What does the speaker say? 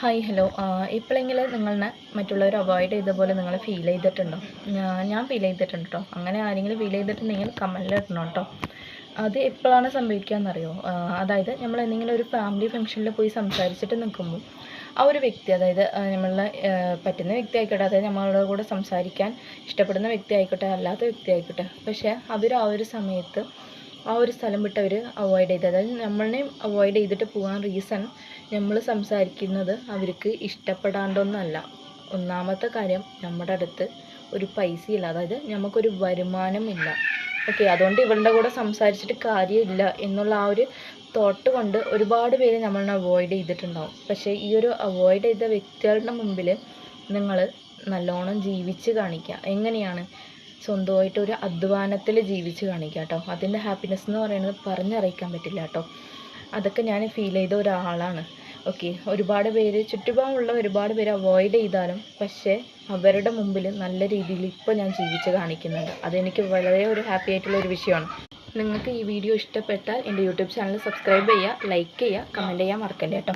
Hi hello ഇപ്പോഴെങ്കിലും നിങ്ങളെ മറ്റുള്ളവർ അവോയ്ഡ് ചെയ്ത പോലെ നിങ്ങൾ ഫീൽ ചെയ്തിട്ടുണ്ടോ? ഞാൻ ഫീൽ ചെയ്തിട്ടുണ്ട് കേട്ടോ. അങ്ങനെ ആരെങ്കിലും ഫീൽ ചെയ്തിട്ടുണ്ടെങ്കിൽ കമൻറ്റിൽ ഇടണം കേട്ടോ. അത് എപ്പോഴാണ് സംഭവിക്കുകയെന്നറിയോ? അതായത് നമ്മൾ എന്തെങ്കിലും ഒരു ഫാമിലി ഫംഗ്ഷനിൽ പോയി സംസാരിച്ചിട്ട് നിൽക്കുമ്പോൾ ആ ഒരു വ്യക്തി, അതായത് നമ്മളെ പറ്റുന്ന വ്യക്തി ആയിക്കോട്ടെ, അതായത് നമ്മളുടെ കൂടെ സംസാരിക്കാൻ ഇഷ്ടപ്പെടുന്ന വ്യക്തി ആയിക്കോട്ടെ, അല്ലാത്ത വ്യക്തി ആയിക്കോട്ടെ, പക്ഷേ അവർ ആ ഒരു സമയത്ത് ആ ഒരു സ്ഥലം വിട്ട് അവർ അവോയ്ഡ് ചെയ്ത്, അതായത് നമ്മളെയും അവോയ്ഡ് ചെയ്തിട്ട് പോകാൻ റീസൺ നമ്മൾ സംസാരിക്കുന്നത് അവർക്ക് ഇഷ്ടപ്പെടാണ്ടൊന്നുമല്ല. ഒന്നാമത്തെ കാര്യം, നമ്മുടെ അടുത്ത് ഒരു പൈസയില്ല, അതായത് നമുക്കൊരു വരുമാനമില്ല. ഓക്കെ, അതുകൊണ്ട് ഇവളുടെ കൂടെ സംസാരിച്ചിട്ട് കാര്യമില്ല എന്നുള്ള ആ ഒരു തോട്ട് കൊണ്ട് ഒരുപാട് പേര് നമ്മളെ അവോയ്ഡ് ചെയ്തിട്ടുണ്ടാവും. പക്ഷേ ഈ ഒരു അവോയ്ഡ് ചെയ്ത വ്യക്തികളുടെ മുമ്പിൽ നിങ്ങൾ നല്ലോണം ജീവിച്ച് കാണിക്കുക. എങ്ങനെയാണ്? സ്വന്തമായിട്ട് ഒരു അധ്വാനത്തിൽ ജീവിച്ച് കാണിക്കുക കേട്ടോ. അതിൻ്റെ ഹാപ്പിനെസ് എന്ന് പറയുന്നത് പറഞ്ഞറിയിക്കാൻ പറ്റില്ല കേട്ടോ. അതൊക്കെ ഞാൻ ഫീൽ ചെയ്ത ഒരാളാണ്. ഓക്കെ, ഒരുപാട് പേര്, ചുറ്റുപാടുമുള്ള ഒരുപാട് പേര് അവോയ്ഡ് ചെയ്താലും പക്ഷേ അവരുടെ മുമ്പിൽ നല്ല രീതിയിൽ ഇപ്പോൾ ഞാൻ ജീവിച്ച് കാണിക്കുന്നുണ്ട്. അതെനിക്ക് വളരെ ഒരു ഹാപ്പി ആയിട്ടുള്ള ഒരു വിഷയമാണ്. നിങ്ങൾക്ക് ഈ വീഡിയോ ഇഷ്ടപ്പെട്ടാൽ എൻ്റെ യൂട്യൂബ് ചാനൽ സബ്സ്ക്രൈബ് ചെയ്യുക, ലൈക്ക് ചെയ്യുക, കമൻറ്റ് ചെയ്യാൻ മറക്കല്ലേ കേട്ടോ.